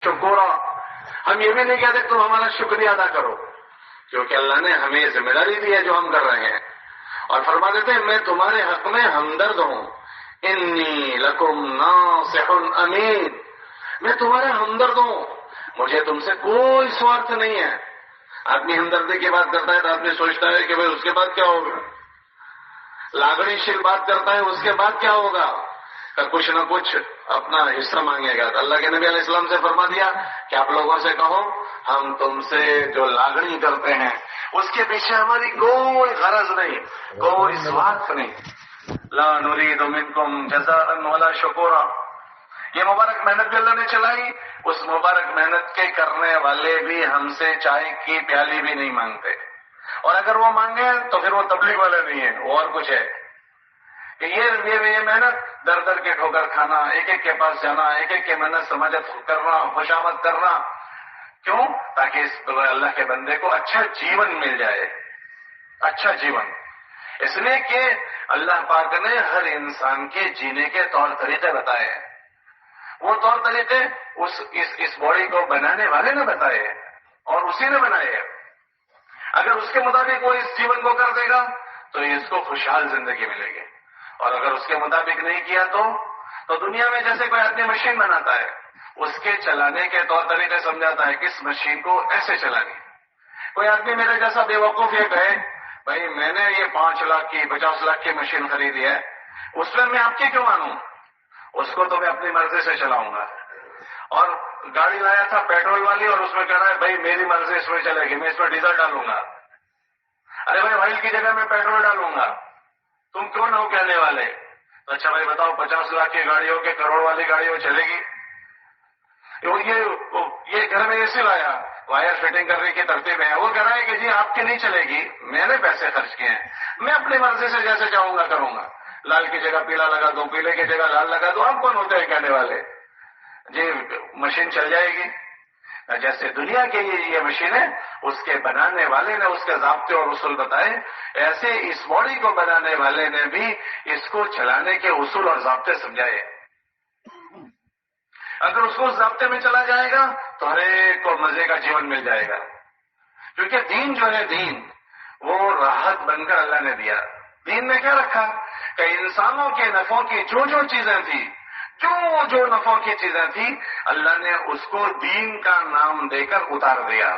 شکورا، ہم یہ بھی نہیں کہتے تم ہمارا شکریہ ادا کرو، کیونکہ اللہ نے ہمیں یہ ذمہ داری دی ہے جو ہم کر رہے ہیں، اور فرما دیتے ہیں میں تمہارے حق میں ہمدرد ہوں، انی لکم ناصح امین، میں تمہارا ہمدرد ہوں، مجھے تم سے کوئی سوارتھ نہیں ہے۔ آدمی ہمدردی کی بات کرتا ہے تو آدمی سوچتا ہے کہ بھئی اس کے بعد کیا ہوگا، لاگڑی شیل بات کرتا ہے اس کے بعد کیا ہوگا، کہ کچھ نہ کچھ اپنا حصہ مانگے گا۔ تو اللہ کے نبی علیہ السلام سے فرما دیا کہ آپ لوگوں سے کہو ہم تم سے جو لاگڑی کرتے ہیں اس کے پیچھے ہماری کوئی غرض نہیں، کوئی سوارتھ نہیں، لا نرید منکم جزاء ولا شکورا۔ یہ مبارک محنت بھی اللہ نے چلائی، اس مبارک محنت کے کرنے والے بھی ہم سے چائے کی پیالی بھی نہیں مانگتے، اور اگر وہ مانگے تو پھر وہ تبلیغ والے نہیں ہیں، وہ اور کچھ ہے کہ یہ محنت در در کے ٹھوکر کھانا، ایک ایک کے پاس جانا، ایک ایک کے محنت سماجت کرنا، خوشامد کرنا، کیوں؟ تاکہ اس اللہ کے بندے کو اچھا جیون مل جائے، اچھا جیون۔ اس لیے کہ اللہ پاک نے ہر انسان کے جینے کے طور طریقے بتائے ہیں، وہ طور طریقے اس باڈی کو بنانے والے نے بتائے ہیں اور اسی نے بنائے ہیں۔ اگر اس کے مطابق وہ اس جیون کو کر دے گا تو اس کو خوشحال زندگی ملے گی، اور اگر اس کے مطابق نہیں کیا تو دنیا میں جیسے کوئی آدمی مشین بناتا ہے، اس کے چلانے کے طور طریقے سمجھاتا ہے کہ اس مشین کو ایسے چلانی۔ کوئی آدمی میرے جیسا بے وقوف یہ کہے بھائی میں نے یہ 5 لاکھ کی 50 لاکھ کی مشین خریدی ہے، اس میں آپ کی کیوں مانوں، اس کو تو میں اپنی مرضی سے چلاؤں گا۔ اور گاڑی لایا تھا پیٹرول والی اور اس میں کہہ رہا ہے بھائی میری مرضی اس میں چلے گی، میں اس میں ڈیزل ڈالوں گا۔ ارے بھائی آئل کی جگہ میں پیٹرول ڈالوں گا، تم کیوں نہ ہو کہنے والے؟ تو اچھا بھائی بتاؤ 50 لاکھ کی گاڑی ہو کہ کروڑ والی گاڑی ہو چلے گی؟ یہ گھر میں اے سی لایا، وائر فٹنگ کرنے کی ترتیب ہے، وہ کہہ رہا ہے کہ جی آپ کی نہیں چلے گی، میں نے پیسے خرچ کیے ہیں، میں اپنی مرضی سے جیسے چاہوں گا کروں گا، لال کی جگہ پیلا لگا دو، پیلے کی جگہ لال لگا دو، آپ کون ہوتے ہیں کہنے والے؟ جی مشین چل جائے گی۔ جیسے دنیا کے یہ مشین ہے، اس کے بنانے والے نے اس کے ضابطے اور اصول بتائے، ایسے اس باڈی کو بنانے والے نے بھی اس کو چلانے کے اصول اور ضابطے سمجھائے۔ اگر اس کو اس ضابطے میں چلا جائے گا تو ہر ایک کو مزے کا جیون مل جائے گا، کیونکہ دین جو ہے دین وہ راحت بن کر اللہ نے دیا۔ دین نے کیا رکھا کہ انسانوں کے نفعوں کی جو چیزیں تھیں، جو نفعوں کی چیزیں تھیں، اللہ نے اس کو دین کا نام دے کر اتار دیا۔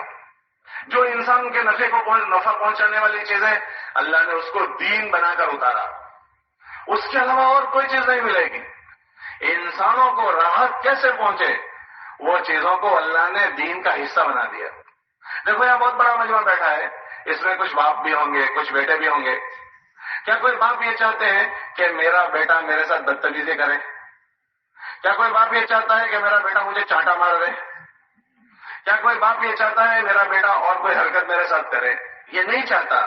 جو انسان کے نفع پہنچانے والی چیزیں، اللہ نے اس کو دین بنا کر اتارا۔ اس کے علاوہ اور کوئی چیز نہیں ملے گی۔ انسانوں کو راحت کیسے پہنچے، وہ چیزوں کو اللہ نے دین کا حصہ بنا دیا۔ دیکھو یہاں بہت بڑا مجمع بیٹھا ہے، اس میں کچھ باپ بھی ہوں گے، کچھ بیٹے بھی ہوں گے۔ کیا کوئی باپ یہ چاہتے ہیں کہ میرا بیٹا میرے ساتھ بدتمیزی کرے؟ کیا کوئی باپ یہ چاہتا ہے کہ میرا بیٹا مجھے چانٹا مار دے؟ کیا کوئی باپ یہ چاہتا ہے میرا بیٹا اور کوئی حرکت میرے ساتھ کرے؟ یہ نہیں چاہتا۔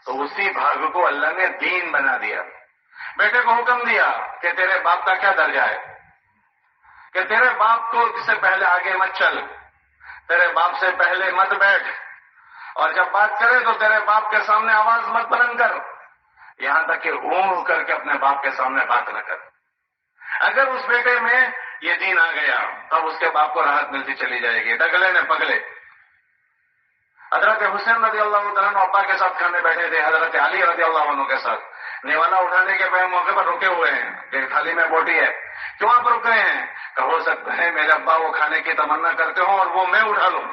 تو اسی بھاگ کو اللہ نے دین بنا دیا۔ بیٹے کو حکم دیا کہ تیرے باپ کا کیا درجہ ہے، کہ تیرے باپ کو سے پہلے آگے مت چل، تیرے باپ سے پہلے مت بیٹھ، اور جب بات کرے تو تیرے باپ کے سامنے آواز مت بلند کر، یہاں تک کہ اونگ کر کے اپنے باپ کے سامنے بات نہ کر۔ اگر اس بیٹے میں یہ دین آ گیا تب اس کے باپ کو راحت ملتی چلی جائے گی۔ ڈگلے نے پگلے، حضرت حسین رضی اللہ تعالیٰ عنہ ابا کے ساتھ کھانے بیٹھے تھے، حضرت علی رضی اللہ عنہ کے ساتھ، نیوالا اٹھانے کے موقع پر رکے ہوئے ہیں کہ تھالی میں بوٹی ہے، کیوں آپ رک گئے ہیں؟ کہ ہو سکتا ہے میرے ابا وہ کھانے کی تمنا کرتے ہوں اور وہ میں اٹھا لوں۔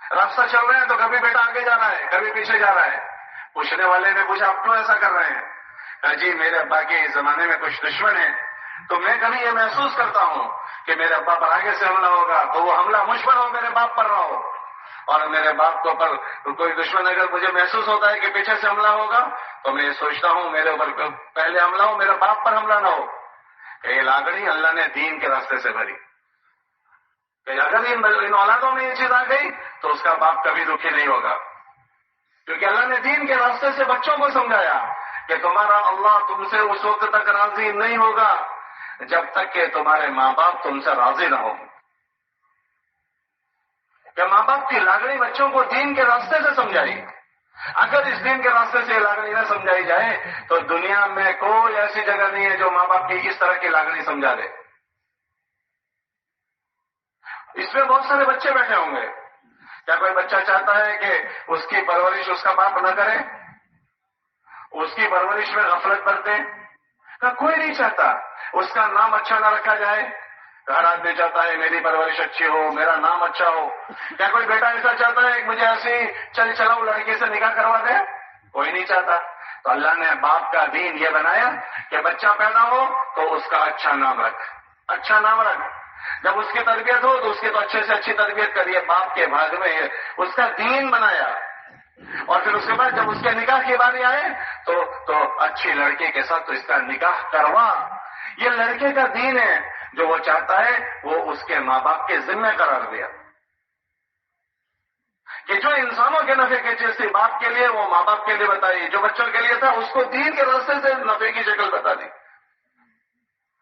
راستہ چل رہے ہیں تو کبھی بیٹا آگے جا رہا ہے، کبھی پیچھے جا رہا ہے۔ پوچھنے والے نے پوچھا آپ کیوں ایسا کر رہے ہیں؟ کہ جی میرے ابا کے اس زمانے میں کچھ دشمن ہیں، تو میں کبھی یہ محسوس کرتا ہوں کہ میرے ابا پر آگے سے حملہ ہوگا تو وہ حملہ مجھ پر ہو، میرے باپ پر نہ ہو، اور میرے باپ کے اوپر کوئی دشمن اگر مجھے محسوس ہوتا ہے کہ پیچھے سے حملہ ہوگا تو میں یہ سوچتا ہوں میرے اوپر پہلے حملہ ہو، میرے باپ پر حملہ نہ ہو۔ کہ یہ لاگڑی اللہ نے دین کے راستے سے بھری، کہ اگر ان اولادوں میں یہ چیز آ گئی تو اس کا باپ کبھی دکھی نہیں ہوگا، کیونکہ اللہ نے دین کے راستے سے بچوں کو سمجھایا کہ تمہارا اللہ تم سے اس وقت تک راضی نہیں ہوگا جب تک کہ تمہارے ماں باپ تم سے راضی نہ ہو۔ کہ ماں باپ کی لاگڑی بچوں کو دین کے راستے سے سمجھائی۔ اگر اس دین کے راستے سے لاگڑی نہ سمجھائی جائے تو دنیا میں کوئی ایسی جگہ نہیں ہے جو ماں باپ کی اس طرح کی لاگڑی سمجھا دے۔ اس میں بہت سارے بچے بیٹھے ہوں گے. کیا کوئی بچہ چاہتا ہے کہ اس کی پرورش اس کا باپ نہ کرے، اس کی پرورش میں غفلت برتے؟ کوئی نہیں چاہتا. اس کا نام اچھا نہ رکھا جائے. ہر آدمی چاہتا ہے میری پرورش اچھی ہو، میرا نام اچھا ہو. کیا کوئی بیٹا ایسا چاہتا ہے کہ مجھے ایسی چل چلاؤ لڑکی سے نکاح کروا دے؟ کوئی نہیں چاہتا. تو اللہ نے باپ کا دین یہ بنایا کہ بچہ پیدا ہو تو اس کا اچھا نام رکھ، اچھا نام رکھ. جب اس کی تربیت ہو تو اس کی تو اچھے سے اچھی تربیت کریے. باپ کے بھاگ میں اس کا دین بنایا. اور پھر اس کے بعد جب اس کے نکاح کی باری آئے تو اچھی لڑکی کے ساتھ تو اس کا نکاح کروا. یہ لڑکے کا دین ہے. جو وہ چاہتا ہے وہ اس کے ماں باپ کے ذمہ قرار دیا کہ جو انسانوں کے نفع کی چیز تھی باپ کے لیے وہ ماں باپ کے لیے بتائی، جو بچوں کے لیے تھا اس کو دین کے راستے سے نفع کی شکل بتا دی.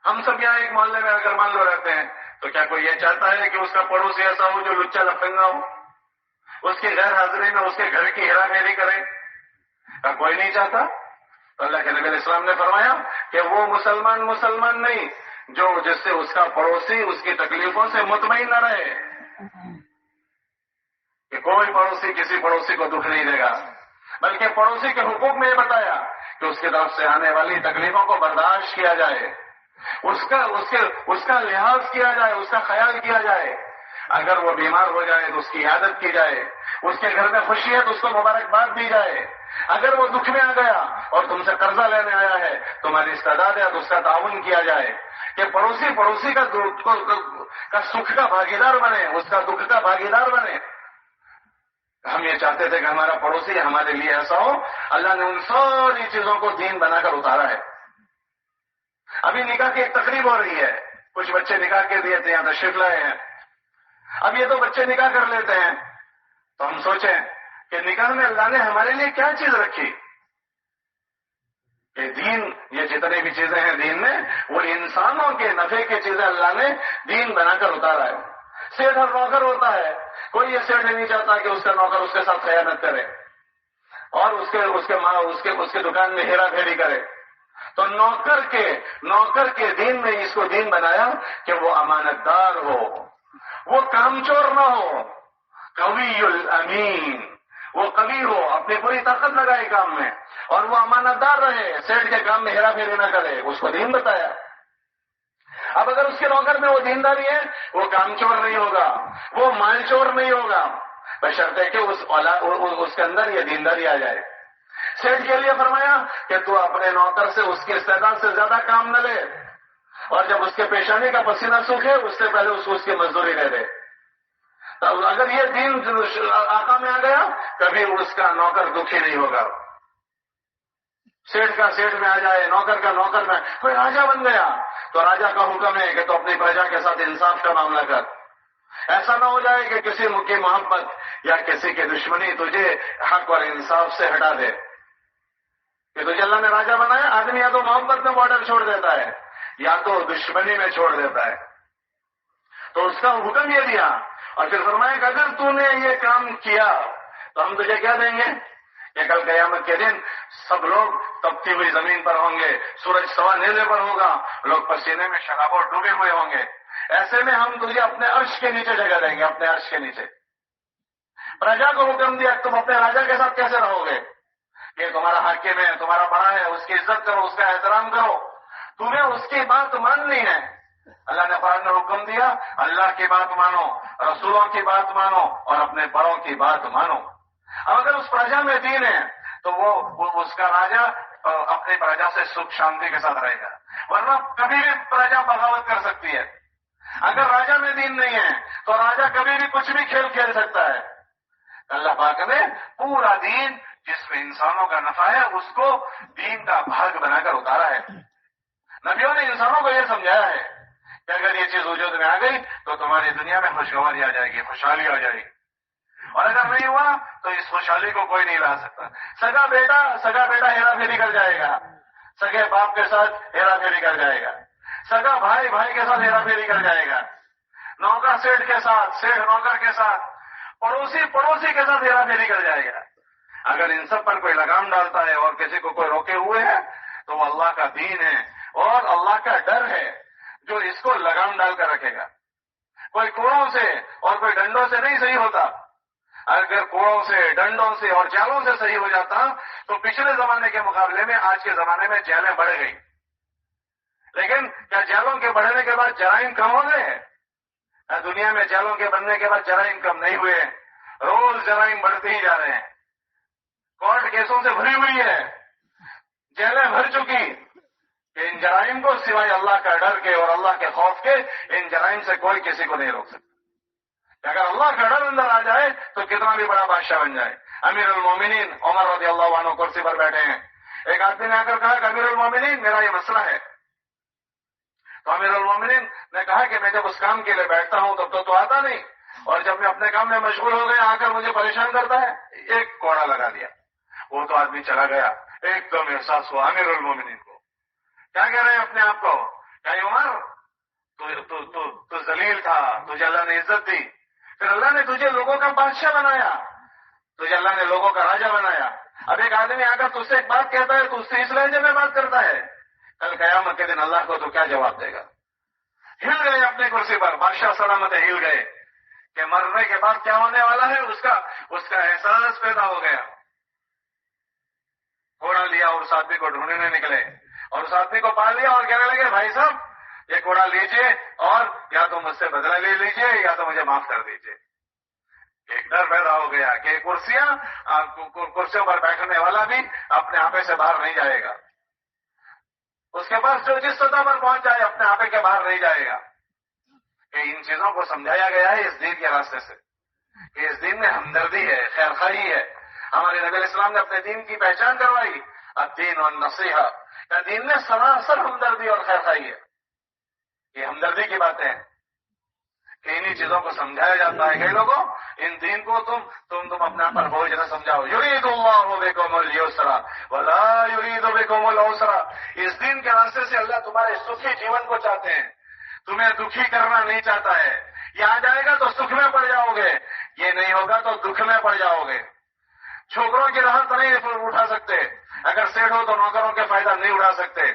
ہم سب یہاں ایک محلے میں اگر مان لو رہتے ہیں تو کیا کوئی یہ چاہتا ہے کہ اس کا پڑوسی ایسا ہو جو لچا لفنگا ہو، اس کی غیر حاضری میں اس کے گھر کی ہیرا پھیری کرے؟ کوئی نہیں چاہتا. تو اللہ کے نبی علیہ السلام نے فرمایا کہ وہ مسلمان نہیں جو جس سے اس کا پڑوسی اس کی تکلیفوں سے مطمئن نہ رہے. کہ کوئی پڑوسی کسی پڑوسی کو دکھ نہیں دے گا، بلکہ پڑوسی کے حقوق میں یہ بتایا کہ اس کی طرف سے آنے والی تکلیفوں کو برداشت کیا جائے، اس کا لحاظ کیا جائے، اس کا خیال کیا جائے. اگر وہ بیمار ہو جائے تو اس کی عیادت کی جائے، اس کے گھر میں خوشی ہے تو اس کو مبارکباد دی جائے. اگر وہ دکھ میں آ گیا اور تم سے قرضہ لینے آیا ہے، تمہاری استعداد ہے تو اس کا تعاون کیا جائے. کہ پڑوسی کا سکھ کا بھاگیدار بنے، اس کا دکھ کا بھاگیدار بنے. ہم یہ چاہتے تھے کہ ہمارا پڑوسی ہمارے لیے ایسا ہو. اللہ نے ان ساری چیزوں کو دین بنا کر اتارا ہے. ابھی نکاح کی ایک تقریب ہو رہی ہے، کچھ بچے نکاح کے دیے تھے، یہاں تشریف لائے ہیں. اب یہ تو بچے نکاح کر لیتے ہیں تو ہم سوچیں کہ نکاح میں اللہ نے ہمارے لیے کیا چیز رکھی. کہ دین، یہ جتنے بھی چیزیں ہیں دین میں وہ انسانوں کے نفع کی چیزیں اللہ نے دین بنا کر اتارا ہے. سیٹ اور نوکر ہوتا ہے، کوئی یہ سیٹ نہیں چاہتا کہ اس کا نوکر اس کے ساتھ خیانت کرے اور اس کے دکان میں ہیرا پھیری کرے. تو نوکر کے دین میں اس کو دین بنایا کہ وہ امانت دار ہو، وہ کامچور نہ ہو، قوی الامین، وہ قوی ہو، اپنی پوری طاقت لگائے کام میں، اور وہ امانت دار رہے، سیٹ کے کام میں ہیرا پھیری نہ کرے. اس کو دین بتایا. اب اگر اس کے نوکر میں وہ دینداری ہے، وہ کام چور نہیں ہوگا، وہ مال چور نہیں ہوگا، بشرطے کہ اس کے اندر یہ دینداری آ جائے. سیٹ کے لیے فرمایا کہ تو اپنے نوکر سے اس کی استعداد سے زیادہ کام نہ لے، اور جب اس کے پیشانی کا پسینہ سوکھے اس سے پہلے اس کی مزدوری دے دے. تو اگر یہ دین آقا میں آ گیا کبھی اس کا نوکر دکھی نہیں ہوگا. سیٹ کا سیٹ میں آ جائے، نوکر کا نوکر میں، کوئی راجا بن گیا تو راجا کا حکم ہے کہ تو اپنی پرجا کے ساتھ انصاف کا معاملہ کر. ایسا نہ ہو جائے کہ کسی کی محبت یا کسی کی دشمنی تجھے حق اور انصاف سے ہٹا دے. کہ تجھے اللہ نے راجا بنایا، آدمی یا تو محبت میں بارڈر چھوڑ دیتا ہے یا تو دشمنی میں چھوڑ دیتا ہے. تو اس کا حکم یہ دیا اور پھر فرمایا کہ اگر تو نے یہ کام کیا تو ہم تجھے کیا دیں گے کہ کل قیامت کے دن سب لوگ تپتی ہوئی زمین پر ہوں گے، سورج سوا نیزے پر ہوگا، لوگ پسینے میں شرابور ڈوبے ہوئے ہوں گے. ایسے میں ہم تجھے اپنے عرش کے نیچے جگہ دیں گے، اپنے عرش کے نیچے. پرجا کو حکم دیا تم اپنے راجا کے ساتھ کیسے رہو گے کہ تمہارا حاکم ہے، تمہارا بڑا ہے، اس کی عزت کرو، اس کا احترام کرو. تمہیں اس کی بات ماننی ہے. اللہ نے قرآن میں حکم دیا اللہ کی بات مانو، رسولوں کی بات مانو اور اپنے بڑوں کی بات مانو. اب اگر اس پرجا میں دین ہے تو وہ اس کا راجا اپنی پرجا سے سکھ شانتی کے ساتھ رہے گا، ورنہ کبھی بھی پرجا بغاوت کر سکتی ہے. اگر راجا میں دین نہیں ہے تو راجا کبھی بھی کچھ بھی کھیل کھیل سکتا ہے. اللہ پاک نے پورا دین جس میں انسانوں کا نفع ہے اس کو دین کا بھاگ بنا کر اتارا ہے. نبیوں نے انسانوں کو یہ سمجھایا ہے کہ اگر یہ چیز وجود میں آ گئی تو تمہاری دنیا میں خوشگواری آ جائے گی، خوشحالی آ جائے گی، اور اگر نہیں ہوا تو اس خوشحالی کو کوئی نہیں لا سکتا. سگا بیٹا ہیرا پھیری کر جائے گا، سگے باپ کے ساتھ ہیرا پھیری کر جائے گا، سگا بھائی کے ساتھ ہیرا پھیری کر جائے گا، نوکر سیٹ کے ساتھ، سیٹ نوکر کے ساتھ، پڑوسی کے ساتھ ہیرا پھیری کر جائے گا. اگر ان سب پر کوئی لگام ڈالتا ہے اور کسی کو کوئی روکے ہوئے ہے تو وہ اللہ کا دین ہے اور اللہ کا ڈر ہے جو اس کو لگام ڈال کر رکھے گا. کوئی کوڑوں سے اور کوئی ڈنڈوں سے نہیں صحیح ہوتا. اگر کوڑوں سے, ڈنڈوں سے اور جالوں سے صحیح ہو جاتا تو پچھلے زمانے کے مقابلے میں آج کے زمانے میں جیلیں بڑھ گئی. لیکن کیا جیلوں کے بڑھنے کے بعد جرائم کم ہو گئے ہیں؟ دنیا میں جیلوں کے بننے کے بعد جرائم کم نہیں ہوئے ہیں. روز جرائم بڑھتے ہی جا رہے ہیں. کورٹ کیسوں سے بھری ہوئی ہے, جیلیں بھر چکی. کہ ان جرائم کو سوائے اللہ کا ڈر کے اور اللہ کے خوف کے ان جرائم سے کوئی کسی کو نہیں روک سکتا. اگر اللہ کا ڈر اندر آ جائے تو کتنا بھی بڑا بادشاہ بن جائے. امیر المومنین عمر رضی اللہ عنہ کرسی پر بیٹھے ہیں. ایک آدمی نے آ کر کہا کہ امیر المومنین میرا یہ مسئلہ ہے. تو امیر المومنین نے کہا کہ میں جب اس کام کے لیے بیٹھتا ہوں تب تو آتا نہیں, اور جب میں اپنے کام میں مشغول ہو گیا آ کر مجھے پریشان کرتا ہے. ایک کوڑا لگا دیا. وہ تو آدمی چلا گیا. ایک دم احساس ہوا امیر المومنین کو. کیا کہہ رہے ہیں اپنے آپ کو؟ کیا عمر تو ذلیل تھا, تجھے اللہ نے عزت دی, پھر اللہ نے تجھے لوگوں کا بادشاہ بنایا, تجھے اللہ نے لوگوں کا راجا بنایا. اب ایک آدمی آ کر تجھ سے ایک بات کہتا ہے تو اس سے اس لہجے میں بات کرتا ہے, کل قیامت کے دن اللہ کو تو کیا جواب دے گا؟ ہل گئے اپنی کرسی پر, بادشاہ سلامت ہل گئے کہ مرنے کے بعد کیا ہونے والا ہے اس کا احساس پیدا ہو گیا. کوڑا لیا اور اس آدمی کو ڈھونڈنے نکلے, اور اس آدمی کو پا لیا اور کہنے لگے بھائی صاحب یہ کوڑا لیجئے اور یا تو مجھ سے بدلہ لے لیجئے یا تو مجھے معاف کر دیجئے. ایک ڈر پیدا ہو گیا کہ کرسیوں پر بیٹھنے والا بھی اپنے آپے سے باہر نہیں جائے گا. اس کے پاس جو جس سطح پر پہنچ جائے اپنے آپے کے باہر نہیں جائے گا. کہ ان چیزوں کو سمجھایا گیا ہے اس دین کے راستے سے کہ اس دین میں ہمدردی ہے, خیر خواہی ہے. ہمارے نبی علیہ السلام نے اپنے دین کی پہچان کروائی, الدین والنصیحہ. دین میں سراسر ہمدردی اور خیر خواہی ہے. یہ ہمدردی کی باتیں ہیں کہ انہی چیزوں کو سمجھایا جاتا ہے. کئی لوگوں ان دین کو تم اپنے پر بوجھ نہ سمجھاؤ. یرید اللہ بکم اليسر ولا یرید بکم العسر. اس دین کے راستے سے اللہ تمہارے سکھی جیون کو چاہتے ہیں, تمہیں دکھی کرنا نہیں چاہتا ہے. یہ آ جائے گا تو سکھ میں پڑ جاؤ گے, یہ نہیں ہوگا تو دکھ میں پڑ جاؤ گے. چھوکروں کی راحت نہیں اٹھا سکتے, اگر سیٹ ہو تو نوکروں کے فائدہ نہیں اٹھا سکتے,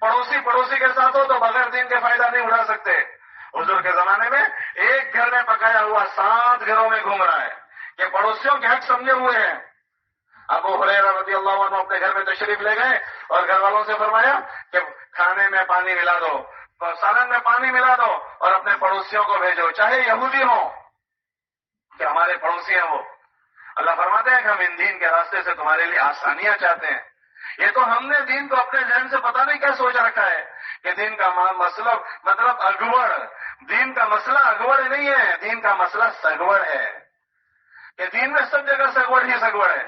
پڑوسی کے ساتھ ہو تو بغیر دین کے فائدہ نہیں اٹھا سکتے. حضور کے زمانے میں ایک گھر میں پکایا ہوا 7 گھروں میں گھوم رہا ہے کہ پڑوسیوں کے حق سمجھے ہوئے ہیں. ابو ہریرہ رضی اللہ عنہ اپنے گھر میں تشریف لے گئے اور گھر والوں سے فرمایا کہ کھانے میں پانی ملا دو, سالن میں پانی ملا دو اور اپنے پڑوسیوں کو بھیجو, چاہے یہودی ہوں کہ ہمارے پڑوسی ہیں وہ. اللہ فرماتے ہیں کہ ہم ان دین کے راستے سے تمہارے لیے آسانیاں چاہتے ہیں. یہ تو ہم نے دین کو اپنے ذہن سے پتہ نہیں کیا سوچ رکھا ہے کہ دین کا مطلب اگوڑ. دین کا مسئلہ اگوڑ نہیں ہے, دین کا مسئلہ سگوڑ ہے. کہ دین میں سب جگہ سگوڑ ہی سگوڑ ہے,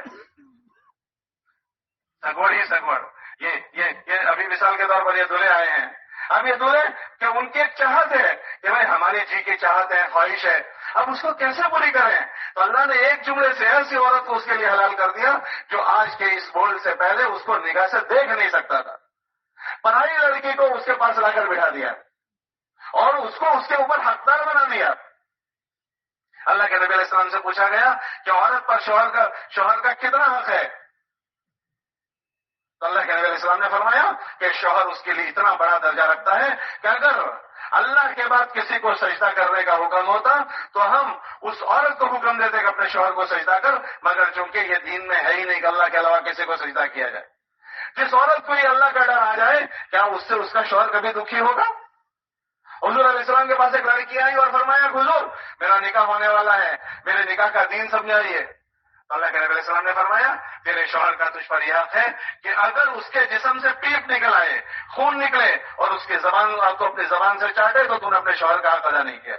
سگوڑ ہی سگوڑ. یہ ابھی مثال کے طور پر یہ دلہے آئے ہیں. اب یہ دلہے کہ ان کی ایک چاہت ہے کہ بھائی ہماری جی کی چاہت ہے, خواہش ہے, اب اس کو کیسے پوری کریں؟ تو اللہ نے ایک جملے سے ایسی عورت کو اس کے لیے حلال کر دیا جو آج کے اس بول سے پہلے اس کو نگاہ سے دیکھ نہیں سکتا تھا. پرائی لڑکی کو اس کے پاس لا کر بٹھا دیا اور اس کو اس کے اوپر حقدار بنا دیا. اللہ کے نبی علیہ السلام سے پوچھا گیا کہ عورت پر شوہر کا کتنا حق ہے؟ تو اللہ کے نبی علیہ السلام نے فرمایا کہ شوہر اس کے لیے اتنا بڑا درجہ رکھتا ہے کہ اگر اللہ کے بعد کسی کو سجدہ کرنے کا حکم ہوتا تو ہم اس عورت کو حکم دیتے کہ اپنے شوہر کو سجدہ کر, مگر چونکہ یہ دین میں ہے ہی نہیں کہ اللہ کے علاوہ کسی کو سجدہ کیا جائے. جس عورت کو یہ اللہ کا ڈر آ جائے کیا اس سے اس کا شوہر کبھی دکھی ہوگا؟ حضور علیہ السلام کے پاس ایک لڑکی آئی اور فرمایا حضور میرا نکاح ہونے والا ہے, میرے نکاح کا دین سمجھائیے. اللہ کے نبی علیہ السلام نے فرمایا تیرے شوہر کا تجھ پر یہ حق ہے کہ اگر اس کے جسم سے پیپ نکل آئے, خون نکلے اور اس کی زبان تو اپنی زبان سے چاٹے تو تم نے اپنے شوہر کا حق ادا نہیں کیا.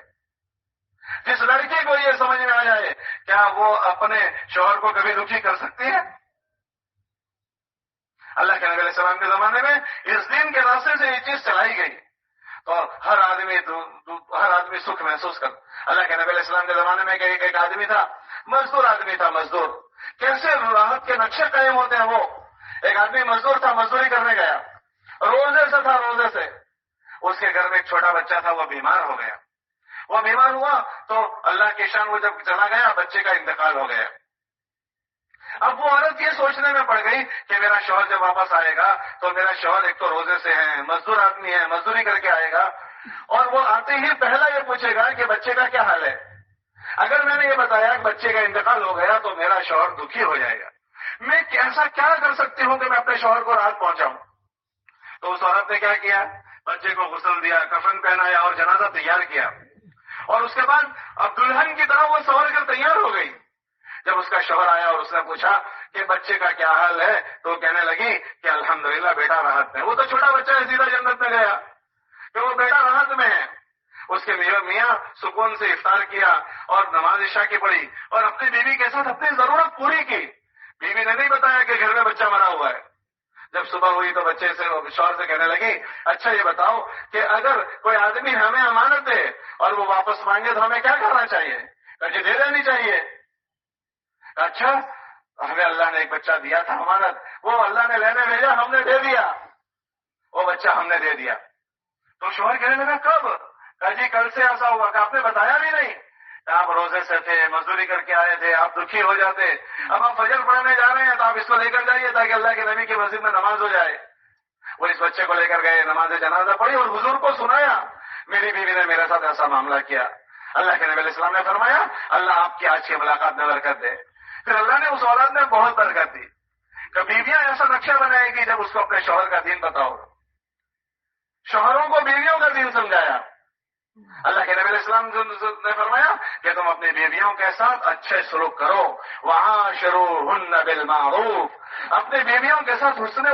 جس لڑکی کو یہ سمجھ میں آ جائے کیا وہ اپنے شوہر کو کبھی دکھی کر سکتی ہے؟ اللہ کے نبی علیہ السلام کے زمانے میں اس دین کے راستے سے یہ چیز چلائی گئی تو ہر آدمی سکھ محسوس کر. اللہ کے نبی علیہ السلام کے زمانے میں ایک آدمی تھا, مزدور آدمی تھا. مزدور کیسے راحت کے نقشے قائم ہوتے ہیں. وہ ایک آدمی مزدور تھا, مزدوری کرنے گیا, روزے سے تھا, روزے سے اس کے گھر میں ایک چھوٹا بچہ تھا, وہ بیمار ہو گیا. وہ بیمار ہوا تو اللہ کی شان وہ جب چلا گیا بچے کا انتقال ہو گیا. اب وہ عورت یہ سوچنے میں پڑ گئی کہ میرا شوہر جب واپس آئے گا تو میرا شوہر ایک تو روزے سے ہے, مزدور آدمی ہے, مزدوری کر کے آئے گا, اور وہ آتے ہی پہلا یہ پوچھے گا کہ بچے کا کیا حال ہے. اگر میں نے یہ بتایا کہ بچے کا انتقال ہو گیا تو میرا شوہر دکھی ہو جائے گا. میں ایسا کیا کر سکتی ہوں کہ میں اپنے شوہر کو راحت پہنچاؤں؟ تو اس عورت نے کیا کیا؟ بچے کو غسل دیا، کفن پہنایا اور جنازہ تیار کیا. اور اس کے بعد اب دلہن کی طرح وہ سنور کر تیار ہو گئی. جب اس کا شوہر آیا اور اس نے پوچھا کہ بچے کا کیا حال ہے تو کہنے لگی کہ الحمدللہ بیٹا راحت میں. وہ تو چھوٹا بچہ ہے، سیدھا جنت میں گیا کہ وہ بیٹا راحت میں ہے. اس کے میاں سکون سے افطار کیا اور نماز عشاء کی پڑھی اور اپنی بیوی کے ساتھ اپنی ضرورت پوری کی. بیوی نے نہیں بتایا کہ گھر میں بچہ مرا ہوا ہے. جب صبح ہوئی تو بچے سے شوہر سے کہنے لگی اچھا یہ بتاؤ کہ اگر کوئی آدمی ہمیں امانت دے اور وہ واپس مانگے تو ہمیں کیا کرنا چاہیے؟ کہ دے دینی چاہیے. اچھا ہمیں اللہ نے ایک بچہ دیا تھا امانت، وہ اللہ نے لینے بھیجا، ہم نے دے دیا، وہ بچہ ہم نے دے دیا. تو شوہر کہنے لگا کب؟ کہا جی کل سے ایسا ہوا کہ آپ نے بتایا بھی نہیں. آپ روزے سے تھے، مزدوری کر کے آئے تھے، آپ دکھی ہو جاتے. اب آپ فجر پڑھنے جا رہے ہیں تو آپ اس کو لے کر جائیے تاکہ اللہ کے نبی کی مسجد میں نماز ہو جائے. وہ اس بچے کو لے کر گئے، نماز جنازہ پڑھی اور حضور کو سنایا میری بیوی نے میرے ساتھ ایسا معاملہ کیا. اللہ کے نبی علیہ السلام نے فرمایا اللہ آپ کی آج کی ملاقات میں برکت دے. پھر اللہ نے اس اولاد میں بہت برکت دی کہ بیویاں ایسا نقشہ بنائے گی جب اس کو اپنے شوہر کا دین بتاؤ. شوہروں کو بیویوں کا دین سمجھایا. اللہ کے نبی علیہ السلام نے فرمایا کہ تم اپنی بیویوں کے ساتھ اچھے سلوک کرو. وعاشروہن بالمعروف، اپنی بیویوں کے ساتھ حسن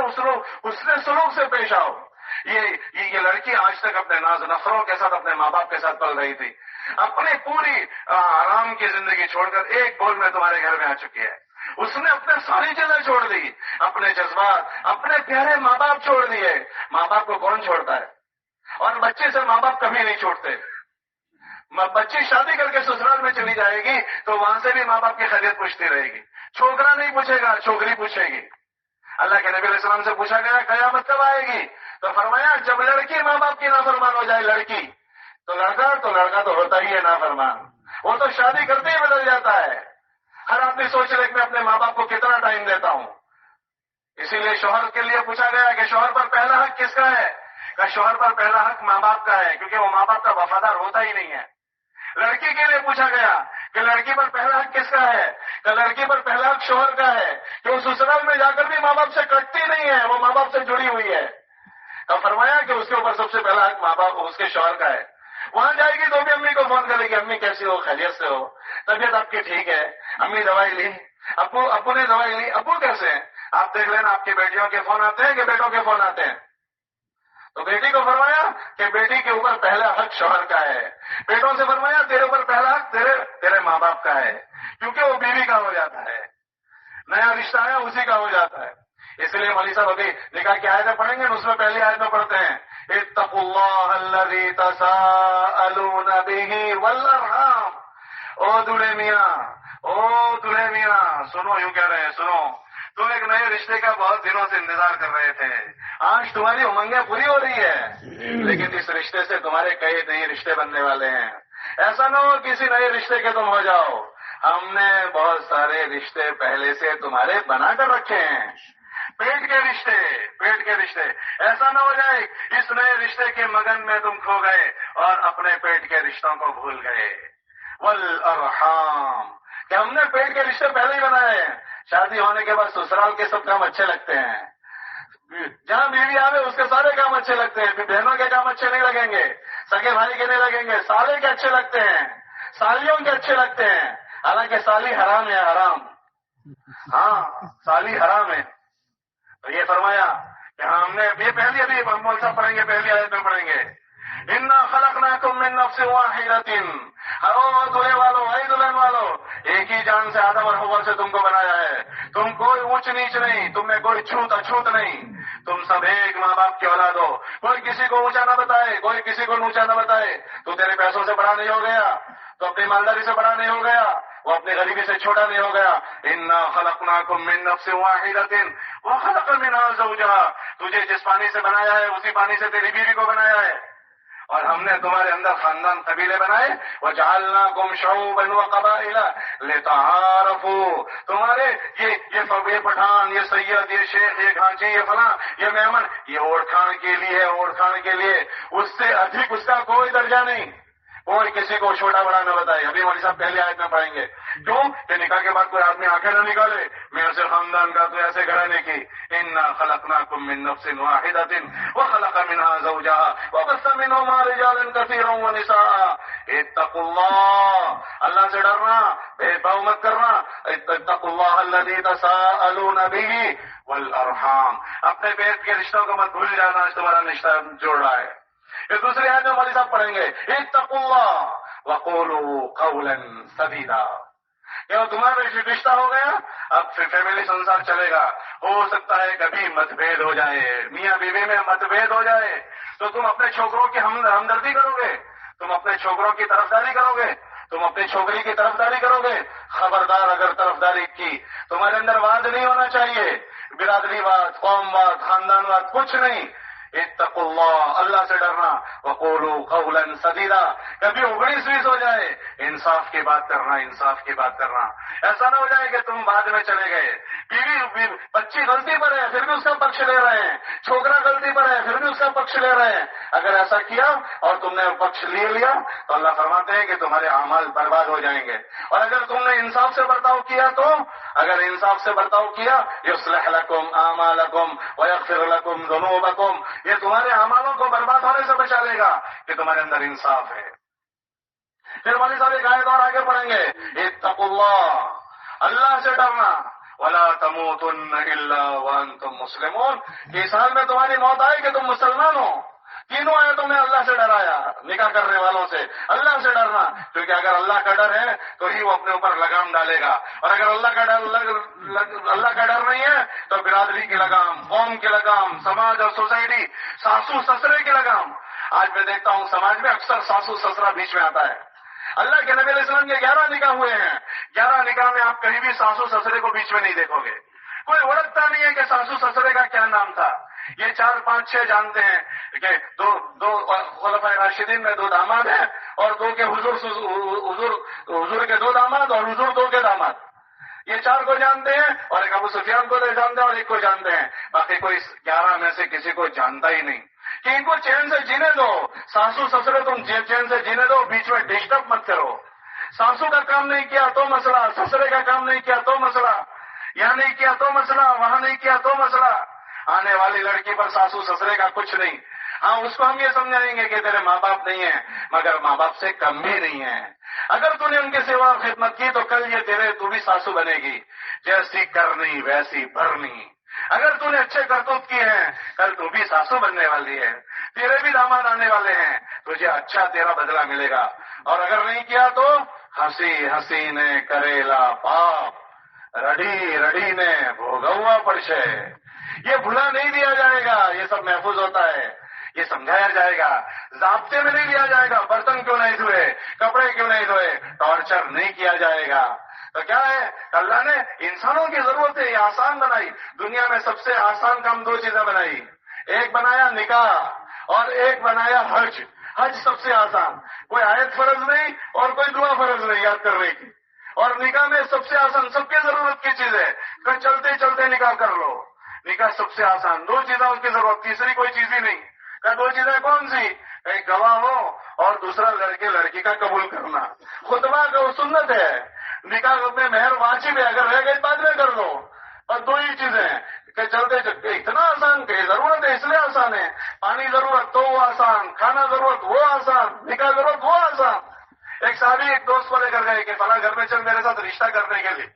سلوک سے پیش آؤ. یہ لڑکی آج تک اپنے ناز نخروں کے ساتھ اپنے ماں باپ کے ساتھ پل رہی تھی، اپنی پوری آرام کی زندگی چھوڑ کر ایک بول میں تمہارے گھر میں آ چکی ہے. اس نے اپنے ساری چیزیں چھوڑ دی، اپنے جذبات، اپنے پیارے ماں باپ چھوڑ دیے. ماں باپ کو کون چھوڑتا ہے؟ اور بچے سے ماں باپ کبھی نہیں چھوڑتے. بچی شادی کر کے سسرال میں چلی جائے گی تو وہاں سے بھی ماں باپ کی خیریت پوچھتی رہے گی. چھوکرا نہیں پوچھے گا، چھوکری پوچھے گی. اللہ کے نبی علیہ السلام سے پوچھا گیا قیامت کب آئے گی؟ تو فرمایا جب لڑکی ماں باپ کی نافرمان ہو جائے. لڑکی تو لڑکا تو ہوتا ہی ہے نافرمان، وہ تو شادی کرتے ہی بدل جاتا ہے. ہر آدمی سوچ رہے کہ میں اپنے ماں باپ کو کتنا ٹائم دیتا ہوں. اسی لیے شوہر کے لیے پوچھا گیا کہ شوہر پر پہلا حق کس کا ہے؟ کہ شوہر پر پہلا حق ماں باپ کا ہے، کیونکہ وہ ماں باپ کا وفادار ہوتا ہی نہیں ہے. لڑکی کے لیے پوچھا گیا کہ لڑکی پر پہلا حق کس کا ہے؟ کہ لڑکی پر پہلا حق شوہر کا ہے کہ وہ سسرال میں جا کر بھی ماں باپ سے کٹتی نہیں ہے، وہ ماں باپ سے جڑی ہوئی ہے. تو فرمایا کہ اس کے اوپر سب سے پہلا حق ماں باپ اس کے شوہر کا ہے. وہاں جائے گی تو بھی امی کو فون کرے گی امی کیسی ہو، خیریت سے ہو، طبیعت آپ کی ٹھیک ہے، امی دوائی لی، ابو نے دوائی لی، ابو کیسے ہیں؟ آپ دیکھ لینا آپ کی بیٹیوں کے فون آتے ہیں کہ بیٹوں کے فون آتے ہیں. تو بیٹی کو فرمایا کہ بیٹی کے اوپر پہلا حق شوہر کا ہے. بیٹوں سے فرمایا تیرے اوپر پہلا حق تیرے ماں باپ کا ہے، کیونکہ وہ بیوی کا ہو جاتا ہے، نیا رشتہ آیا اسی کا ہو جاتا ہے. اس لیے مولوی صاحب ابھی نکاح کی آیتیں پڑھیں گے، اس میں پہلی آیت میں پڑھتے ہیں اتقوا اللہ الذی تساءلون بہ والارحام. او دولہے میاں سنو، یوں کہہ رہے ہیں سنو، تم ایک نئے رشتے کا بہت دنوں سے انتظار کر رہے تھے. آج تمہاری امنگیں پوری ہو رہی ہے، لیکن اس رشتے سے تمہارے کئی نئے رشتے بننے والے ہیں. ایسا نہ ہو کسی نئے رشتے کے تم ہو جاؤ. ہم نے بہت سارے رشتے پہلے سے تمہارے بنا کر رکھے ہیں، پیٹ کے رشتے. ایسا نہ ہو جائے اس نئے رشتے کے مگن میں تم کھو گئے اور اپنے پیٹ کے رشتوں کو بھول گئے. والارحام، کہ ہم نے پیٹ کے رشتے پہلے ہی بنائے ہیں. شادی ہونے کے بعد سسرال کے سب کام اچھے لگتے ہیں، جہاں بیوی آوے اس کے سارے کام اچھے لگتے ہیں. پھر بہنوں کے کام اچھے نہیں لگیں گے، سگے بھائی کے نہیں لگیں گے، سالے کے اچھے لگتے ہیں، سالیوں کے اچھے لگتے ہیں. حالانکہ سالی حرام ہے، حرام. ہاں سالی حرام ہے. تو یہ فرمایا کہ ہم نے یہ پہلی ابھی مول صاحب پڑھیں گے، پہلی آیت میں پڑھیں گے انا خلقناکم من نفس واحدۃ. دلہے والوں، اے دلہن والوں، ایک ہی جان سے آدم اور حوا سے تم کو بنایا ہے. تم کوئی اونچ نیچ نہیں، تم میں کوئی چھوت اچھوت نہیں. تم سب ایک ماں باپ کی اولاد ہو. کوئی کسی کو اونچا نہ بتائے، کوئی کسی کو نیچا نہ بتائے. تو تیرے پیسوں سے بڑا نہیں ہو گیا، تو اپنی مالداری سے بڑا نہیں ہو گیا، وہ اپنی غریبی سے چھوٹا نہیں ہو گیا. انا خلقناکم من نفس واحدۃ وخلق منها زوجها. تجھے جس پانی سے بنایا ہے اسی پانی سے تیری بیوی کو بنایا ہے. اور ہم نے تمہارے اندر خاندان قبیلے بنائے، وجعلناکم شعوبا وقبائل لتعارفوا، تمہارے یہ پٹھان، یہ سید، یہ شیخ، یہ گھانچی، یہ فلاں، یہ میمن، یہ اوڑھ کھان کے لیے، اوڑھ کھان کے لیے، اس سے ادھک اس کا کوئی درجہ نہیں، کوئی کسی کو چھوٹا بڑا نہ بتائے۔ ابھی مولوی صاحب پہلی آیت میں پڑھیں گے، کیوں کہ نکاح کے بعد کوئی آدمی آنکھیں نہ نکالے میں ایسے خاندان کا تو ایسے گھرانے کی، انا خلقناکم من نفس واحدۃ وخلق منها زوجها وبث منهما رجالا كثيرا ونساء، اتقوا اللہ، اللہ سے ڈرنا، بے باؤ مت کرنا، اتقوا اللہ الذی تساءلون به والارحام، اپنے پیٹ کے رشتوں کو مت بھول جانا، آج تمہارا رشتہ جوڑ رہا ہے۔ یہ دوسری آیت میں مولوی صاحب پڑھیں گے، اتقوا اللہ وقولوا قولا سدیدا، یہ تمہارا رشتہ ہو گیا، اب پھر فیملی سنسار چلے گا، ہو سکتا ہے کبھی مت بھید ہو جائے، میاں بیوی میں مت بھید ہو جائے تو تم اپنے چھوکروں کی ہمدردی کرو گے، تم اپنے چھوکروں کی طرفداری کرو گے، تم اپنی چھوکری کی طرفداری کرو گے، خبردار اگر طرفداری کی تمہارے اندر واد نہیں ہونا چاہیے، برادری واد، قوم واد، خاندان واد، کچھ نہیں، اتقوا اللہ، اللہ سے ڈرنا، وقولوا قولا سدیدا، کبھی اگڑیس ویس ہو جائے انصاف کی بات کرنا، انصاف کی بات کرنا، ایسا نہ ہو جائے کہ تم بعد میں چلے گئے، بچی غلطی پر ہے پھر بھی اس کا پکش لے رہے ہیں، چھوکرا غلطی پر ہے پھر بھی اس کا پکش لے رہے ہیں، اگر ایسا کیا اور تم نے پکش لے لیا تو اللہ فرماتے ہیں کہ تمہارے اعمال برباد ہو جائیں گے، اور اگر تم نے انصاف سے برتاؤ کیا تو، اگر انصاف سے برتاؤ کیا، یصلح لکم اعمالکم ویغفر لکم ذنوبکم، یہ تمہارے اعمالوں کو برباد ہونے سے بچا لے گا کہ تمہارے اندر انصاف ہے۔ پھر مولوی صاحب ایک آیت اور آگے پڑھیں گے، اتقوا اللہ، اللہ سے ڈرنا، ولا تموتن الا وانتم مسلمون، کہ اس حال میں تمہاری موت آئے کہ تم مسلمان ہو۔ تینوں آیتوں میں اللہ سے ڈرایا، نکاح کرنے والوں سے اللہ سے ڈرنا، کیونکہ اگر اللہ کا ڈر ہے تو ہی وہ اپنے اوپر لگام ڈالے گا، اور اگر اللہ کا ڈر نہیں ہے تو برادری کی لگام، قوم کی لگام، سماج اور سوسائٹی، ساسو سسرے کی لگام۔ آج میں دیکھتا ہوں سماج میں اکثر ساسو سسرا بیچ میں آتا ہے۔ اللہ کے نبی علیہ السلام کے 11 نکاح ہوئے ہیں، 11 نکاح میں آپ کہیں بھی ساسو سسرے کو بیچ میں نہیں دیکھو گے، کوئی اوڑھتا نہیں ہے کہ ساسو سسرے کا کیا نام تھا۔ یہ 4 5 6 جانتے ہیں کہ دو خلفائے راشدین میں 2 داماد ہیں، اور 2 کے حضور کے 2 داماد اور حضور 2 کے داماد، یہ 4 کو جانتے ہیں، اور ایک ابو سفیان کو جانتے ہیں اور ایک کو جانتے ہیں، باقی کوئی 11 میں سے کسی کو جانتا ہی نہیں، کہ ان کو چین سے جینے دو، ساسو سسرے تم چین سے جینے دو، بیچ میں ڈسٹرب مت کرو، ساسو کا کام نہیں کیا تو مسئلہ، سسرے کا کام نہیں کیا تو مسئلہ، یہاں نہیں کیا تو مسئلہ، وہاں نہیں کیا تو مسئلہ، آنے والی لڑکی پر ساسو سسرے کا کچھ نہیں، ہاں اس کو ہم یہ سمجھائیں گے کہ تیرے ماں باپ نہیں ہیں مگر ماں باپ سے کم بھی نہیں ہیں، اگر تو نے ان کے سوا خدمت کی تو کل یہ تو بھی ساسو بنے گی، جیسی کرنی ویسی بھرنی، اگر تو نے اچھے کرتوت کیے ہیں کل تو بھی ساسو بننے والی ہے، تیرے بھی داماد آنے والے ہیں، تجھے اچھا تیرا بدلہ ملے گا، اور اگر نہیں کیا تو ہنسی ہنسی نے کریلا پاپ، رڑی رڑی نے بھوگوا پڑشے، یہ بھلا نہیں دیا جائے گا، یہ سب محفوظ ہوتا ہے، یہ سمجھایا جائے گا، ضابطے میں نہیں لیا جائے گا، برتن کیوں نہیں دھوئے، کپڑے کیوں نہیں دھوئے، ٹارچر نہیں کیا جائے گا، تو کیا ہے اللہ نے انسانوں کی ضرورت ہے یہ آسان بنائی، دنیا میں سب سے آسان کام 2 چیزیں بنائی، ایک بنایا نکاح اور ایک بنایا حج، حج سب سے آسان، کوئی آیت فرض نہیں اور کوئی دعا فرض نہیں یاد کرنے کی، اور نکاح میں سب سے آسان، سب کی ضرورت کی چیز ہے کہ چلتے چلتے نکاح کر لو، نکاح سب سے آسان، 2 چیزیں اس کی ضرورت، تیسری کوئی چیز ہی نہیں، کہ 2 چیزیں کون سی، ایک گواہ ہو اور دوسرا لڑکے لڑکی کا قبول کرنا، خطبہ کا وہ سنت ہے، نکاح میں مہر واجب ہے، اگر رہ گئی بعد میں کر دو، اور 2 ہی چیزیں کہ چلتے چلتے، اتنا آسان کہ ضرورت ہے اس لیے آسان ہے، پانی ضرورت تو وہ آسان، کھانا ضرورت وہ آسان، نکاح ضرورت وہ آسان۔ ایک صحابی ایک دوست کو لے کر گئے کہ فلاں گھر میں چل میرے ساتھ رشتہ کرنے کے لیے،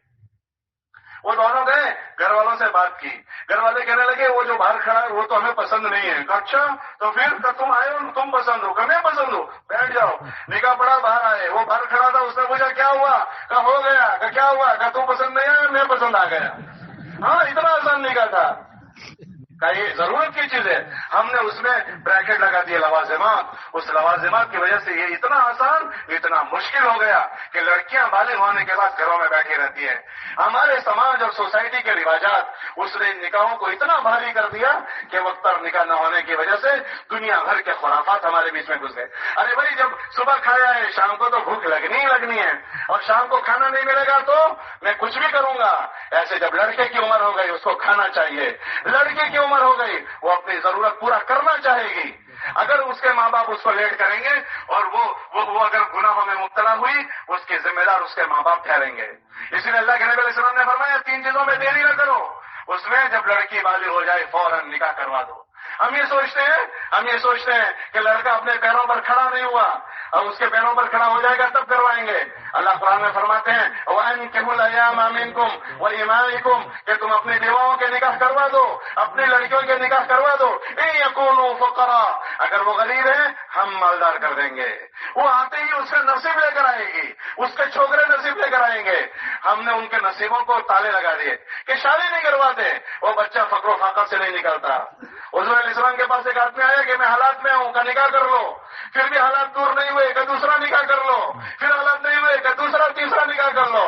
وہ دونوں گئے، گھر والوں سے بات کی، گھر والے کہنے لگے وہ جو باہر کھڑا ہے وہ تو ہمیں پسند نہیں ہے، اچھا تو پھر تم آئے ہو تم پسند ہو، میں پسند ہو، بیٹھ جاؤ، نکاح پڑا باہر آئے، وہ باہر کھڑا تھا، اس نے پوچھا کیا ہوا، کہا ہو گیا، کہا کیا ہوا، کہا تم پسند نہیں آیا میں پسند آ گیا، ہاں اتنا آسان نکاح تھا، یہ ضرورت کی چیز ہے، ہم نے اس میں بریکٹ لگا دیے لوازمات، اس لوازمات کی وجہ سے یہ اتنا آسان اتنا مشکل ہو گیا کہ لڑکیاں بالغ ہونے کے بعد گھروں میں بیٹھی رہتی ہیں۔ ہمارے سماج اور سوسائٹی کے رواجات اس نے نکاحوں کو اتنا بھاری کر دیا کہ وقت پر نکاح نہ ہونے کی وجہ سے دنیا بھر کے خرافات ہمارے بیچ میں گھس گئے۔ ارے بھائی جب صبح کھایا ہے شام کو تو بھوک لگنی ہی لگنی ہے، اور شام کو کھانا نہیں ملے گا تو میں کچھ بھی کروں گا۔ ایسے جب لڑکے کی عمر ہو گئی اس کو کھانا چاہیے، لڑکی کی عمر ہو گئی وہ اپنی ضرورت پورا کرنا چاہے گی۔ اگر اس کے ماں باپ اس کو لیٹ کریں گے اور وہ اگر گناہوں میں مبتلا ہوئی اس کے ذمہ دار اس کے ماں باپ ٹھہریں گے۔ اسی لیے اللہ کے نبی علیہ السلام نے فرمایا 3 چیزوں میں دیری نہ کرو، اس میں جب لڑکی بالغ ہو جائے فوراً نکاح کروا دو۔ ہم یہ سوچتے ہیں کہ لڑکا اپنے پیروں پر کھڑا نہیں ہوا اور اس کے پیروں پر کھڑا ہو جائے گا تب کروائیں گے۔ اللہ قرآن میں فرماتے ہیں وَأَنكِحُوا الْأَيَامَ مِنكُمْ وَإِمَائِكُمْ کہ تم اپنی بیواؤں کے نکاح کروا دو، اپنی لڑکیوں کے نکاح کروا دو۔ إِن يَكُونُوا فُقَرَاء اگر وہ غریب ہیں ہم مالدار کر دیں گے۔ وہ آتے ہی اس کا نصیب لے کر آئے گی، اس کے چھوکرے نصیب لے کر آئیں گے۔ ہم نے ان کے نصیبوں کو تالے لگا دیے کہ شادی نہیں کرواتے، وہ بچہ فقر و فاقہ سے نہیں نکلتا۔ حضور علیہ السلام کے پاس ایک آدمی آیا کہ میں حالات میں ہوں، کا نکاح کر لو، پھر بھی حالات دور نہیں ہوئے کہ دوسرا نکاح کر لو، پھر حالات نہیں ہوئے کہ دوسرا تیسرا نکاح کر لو،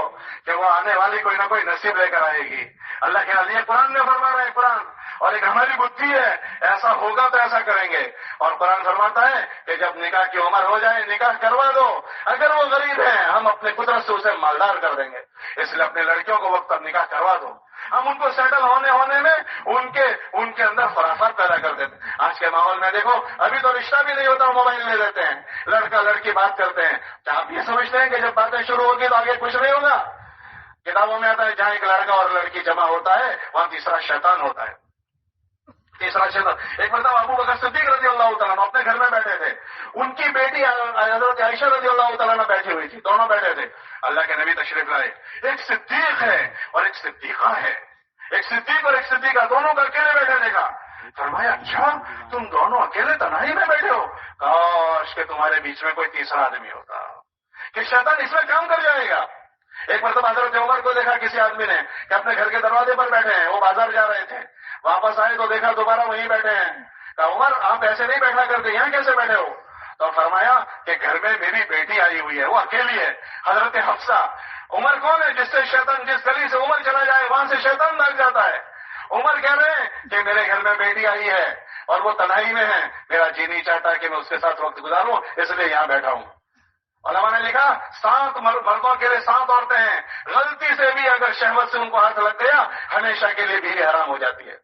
کہ وہ آنے والی کوئی نہ کوئی نصیب لے کر آئے گی۔ اللہ کے علی قرآن میں فرما رہا ہے، قرآن اور ایک ہماری بدھی ہے، ایسا ہوگا تو ایسا کریں گے۔ اور قرآن فرماتا ہے کہ جب نکاح کی عمر ہو جائے نکاح کروا دو، اگر وہ غریب ہیں ہم اپنے قدرت سے اسے مالدار کر دیں گے۔ اس لیے اپنی لڑکیوں کو وقت پر نکاح کروا دو۔ ہم ان کو سیٹل ہونے میں ان کے اندر خرافات پیدا کر دیتے ہیں۔ آج کے ماحول میں دیکھو ابھی تو رشتہ بھی نہیں ہوتا، موبائل لے لیتے ہیں، لڑکا لڑکی بات کرتے ہیں۔ کیا آپ یہ سمجھتے ہیں کہ جب باتیں شروع ہوگی تو آگے کچھ نہیں ہوگا؟ کتابوں میں آتا ہے جہاں ایک لڑکا اور لڑکی جمع ہوتا ہے وہاں تیسرا شیطان ہوتا ہے۔ تیسرا شیطان ایک مرتبہ ابو بکر صدیق رضی اللہ تعالیٰ عنہ اپنے گھر میں بیٹھے تھے، ان کی بیٹی حضرت عائشہ رضی اللہ تعالیٰ عنہ بیٹھی ہوئی تھی، دونوں بیٹھے تھے۔ اللہ کے نبی تشریف لائے، ایک صدیق ہے اور ایک صدیقہ ہے، ایک صدیق اور ایک صدیقہ دونوں کا اکیلے بیٹھے دیکھا۔ فرمایا اچھا تم دونوں اکیلے تنہائی میں بیٹھے ہو، کاش کہ تمہارے بیچ میں کوئی تیسرا آدمی ہوتا کہ شیطان اس میں کام کر جائے گا۔ ایک مرتبہ حضرت عمر کو دیکھا کسی آدمی نے کہ اپنے گھر کے دروازے پر بیٹھے ہیں، وہ بازار جا رہے تھے، واپس آئے تو دیکھا دوبارہ وہیں بیٹھے ہیں۔ کہا عمر آپ ایسے نہیں بیٹھا کرتے، یہاں کیسے بیٹھے ہو؟ تو فرمایا کہ گھر میں میری بیٹی آئی ہوئی ہے، وہ اکیلی ہے، حضرت حفصہ۔ عمر کون ہے؟ جس سے شیطان جس گلی سے عمر چلا جائے وہاں سے شیطان بھاگ جاتا ہے۔ عمر کہہ رہے ہیں کہ میرے گھر میں بیٹی آئی ہے اور وہ تنہائی میں ہے، میرا جی نہیں چاہتا کہ میں اس کے ساتھ وقت گزاروں، اس لیے یہاں بیٹھا ہوں۔ علماء نے لکھا 7 مردوں کے لیے 7 عورتیں ہیں، غلطی سے بھی اگر شہوت سے ان کو ہاتھ لگ گیا ہمیشہ کے لیے بیوی حرام ہو جاتی ہے۔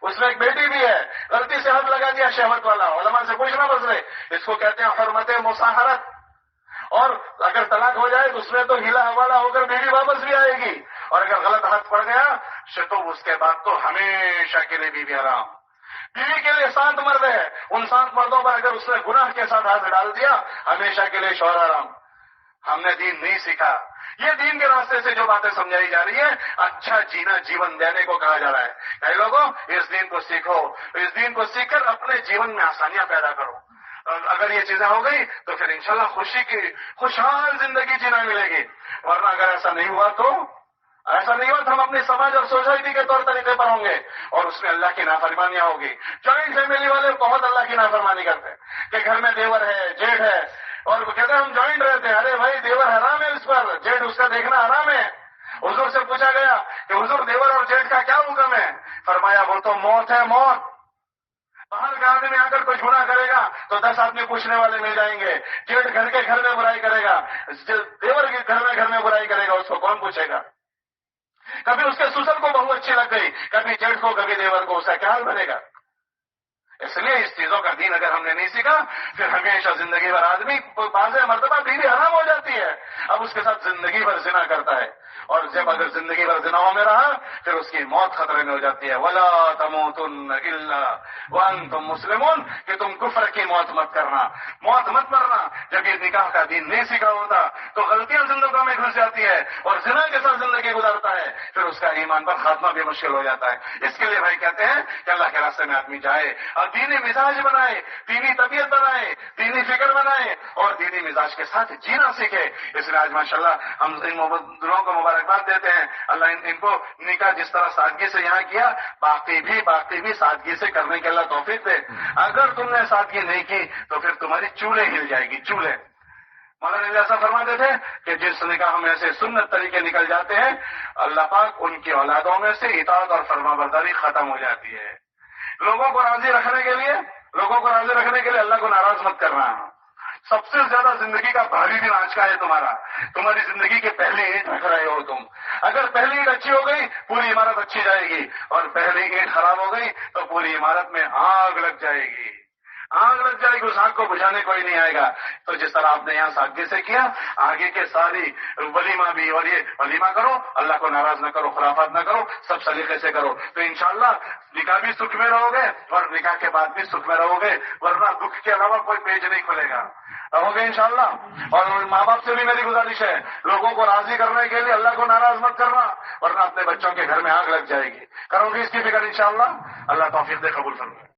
اس میں ایک بیٹی بھی ہے، غلطی سے ہاتھ لگا دیا شہوت والا، علماء سے پوچھنا بس رہے، اس کو کہتے ہیں حرمت مصاہرت، اور اگر طلاق ہو جائے تو اس میں تو ہلا حوالہ ہو کر بیوی واپس بھی آئے گی، اور اگر غلط ہاتھ پڑ گیا تو اس کے بعد تو ہمیشہ کے لیے بیوی حرام۔ بیوی کے لیے 7 مرد ہے، ان 7 مردوں پر اگر اس نے گناہ کے ساتھ ہاتھ ڈال دیا ہمیشہ کے لیے شوہر حرام۔ ہم نے دین نہیں سیکھا، یہ دین کے راستے سے جو باتیں سمجھائی جا رہی ہیں اچھا جینا جیون دینے کو کہا جا رہا ہے۔ کئی لوگوں اس دین کو سیکھو، اس دین کو سیکھ کر اپنے جیون میں آسانیاں پیدا کرو۔ اگر یہ چیزیں ہو گئی تو پھر انشاءاللہ خوشی کی خوشحال زندگی جینا ملے گی، ورنہ اگر ایسا نہیں ہوا تو ہم اپنے سماج اور سوسائٹی کے طور طریقے پر ہوں گے اور اس میں اللہ کی نافرمانیاں ہوگی۔ جوائنٹ فیملی والے بہت اللہ کی نافرمانی کرتے ہیں کہ گھر میں دیور ہے جیٹھ ہے اور وہ کہتے ہیں ہم جوائنٹ رہتے ہیں، ارے بھائی دیور حرام ہے، اس پر جیٹھ اس کا دیکھنا حرام ہے۔ حضور سے پوچھا گیا کہ حضور دیور اور جیٹھ کا کیا حکم ہے؟ فرمایا وہ تو موت ہے، موت۔ باہر کا آدمی آ کر کوئی گناہ کرے گا تو 10 آدمی پوچھنے والے مل جائیں گے، جیٹھ گھر کے گھر میں برائی کرے گا، دیور کے گھر میں برائی کرے گا، اس کو کون پوچھے گا؟ کبھی اس کے سسر کو بہو اچھی لگ گئی، کبھی جیٹھ کو کبھی دیور کو، اس کا کیا حال بنے گا؟ اس لیے اس چیزوں کا دین اگر ہم نے نہیں سیکھا پھر ہمیشہ زندگی بھر آدمی بعض مرتبہ بیوی حرام ہو جاتی ہے، اب اس کے ساتھ زندگی بھر زنا کرتا ہے، اور جب اگر زندگی بھر زناؤں میں رہا پھر اس کی موت خطرے میں ہو جاتی ہے۔ وَلَا تَمُوتُنَّ إِلَّا وَأَنْتُمْ مُسْلِمُونَ کہ تم کفر کی موت مت کرنا، موت مت مرنا۔ جب یہ نکاح کا دین نہیں سیکھا ہوتا تو غلطیاں زندگیوں میں گھس جاتی ہے اور زنا کے ساتھ زندگی گزارتا ہے، پھر اس کا ایمان پر خاتمہ بھی مشکل ہو جاتا ہے۔ اس کے لیے بھائی کہتے ہیں کہ اللہ کے راستے میں آدمی جائے، دینی مزاج بنائے، دینی طبیعت بنائے، دینی فکر بنائے اور دینی مزاج کے ساتھ جینا سیکھے۔ اس لیے آج ماشاءاللہ ہم ان دلوں کو مبارکباد دیتے ہیں، اللہ ان کو نکاح جس طرح سادگی سے یہاں کیا، باقی بھی سادگی سے کرنے کے اللہ توفیق دے۔ اگر تم نے سادگی نہیں کی تو پھر تمہاری چولہے ہل جائے گی، چولہے۔ مولانا علی ایسا فرماتے تھے کہ جس نکاح میں سے سنت طریقے نکل جاتے ہیں، اللہ پاک ان کی اولادوں میں سے اطاعت اور فرما برداری ختم ہو جاتی ہے۔ لوگوں کو راضی رکھنے کے لیے اللہ کو ناراض مت کرنا۔ سب سے زیادہ زندگی کا بھاری دن آج کا ہے تمہارا، تمہاری زندگی کے پہلی اینٹ رکھ رہے ہو تم۔ اگر پہلی اینٹ اچھی ہو گئی پوری عمارت اچھی جائے گی، اور پہلی اینٹ خراب ہو گئی تو پوری عمارت میں آگ لگ جائے گی۔ اس آگ کو بجھانے کوئی نہیں آئے گا۔ تو جس طرح آپ نے یہاں سادگی سے کیا، آگے کے ساری ولیمہ بھی، اور یہ ولیمہ کرو، اللہ کو ناراض نہ کرو، خرافات نہ کرو، سب سلیقے سے کرو، تو انشاءاللہ نکاح بھی سکھ میں رہو گے اور نکاح کے بعد بھی سکھ میں رہو گے، ورنہ دکھ کے علاوہ کوئی پیج نہیں کھلے گا، رہو گے انشاءاللہ۔ اور ماں باپ سے بھی میری گزارش ہے، لوگوں کو راضی کرنے کے لیے اللہ کو ناراض مت کرنا، ورنہ اپنے بچوں کے گھر میں آگ لگ جائے گی۔ کرو گے اس کی فکر انشاءاللہ؟ اللہ توفیق دے، قبول فرمائے۔